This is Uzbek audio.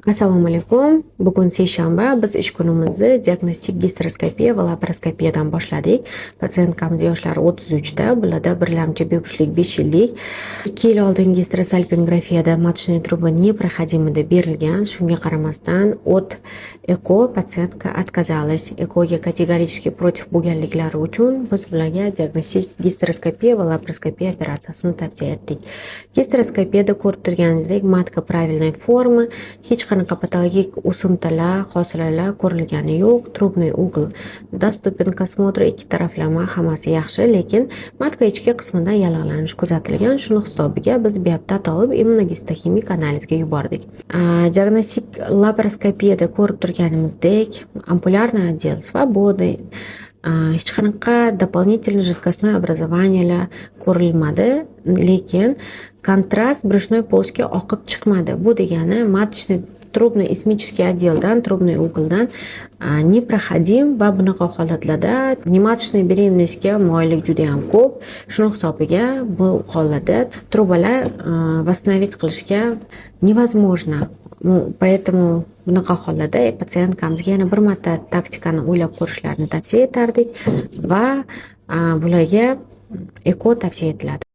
Assalomu alaykum. Bugun seshanba. Biz ish kunimizni diagnostik gastroskopiya va laparoskopiyadan boshladik. Patsientamiz yoshlari 33 da, bularda birlamchi bepushtlik 5 yillik. 2 yil oldin gastrosalpingografiyada matочная труба непроходимida berilgan. Shunga qaramasdan от eko patsientka отказалась. Ekoga kategorически против bo'lganliklari uchun biz ularga diagnostik gastroskopiya va laparoskopiya operatsiyasini tavsiya etdik. Gastroskopiyada ko'rib turganingizdek, matka правильной формы, hech qanaqa patologik o'simtalar, hosilalar ko'rilgani yo'q. Трубный угол доступен к осмотру, ikki taraflama hammasi yaxshi, lekin matka ichki qismida yallig'lanish kuzatilgan. Shuni hisobiga biz bioptat olib immunogistoximik analizga yubordik. Diagnostik laparoskopiyada ko'rib turganimizdek, ampulyarный отдел свободы, hech qanaqa дополнительный жидкостное образованиyalar ko'rilmadi, lekin kontrast брюшной полостьga oqib chiqmadi. Bu degani маточный трубно-исмический отделdan, трубный углdan непроходим va bunaqa holatlarda nematочный беременностьga moyillik juda ham ko'p. Shuning hisobiga bu holatda trubalar восстановить qilishga невозможно. Поэтому bunaqa holatda patsientkamizga yana bir marta taktikani o'ylab ko'rishlarini tavsiya etardik va bularga eko tavsiya etiladi.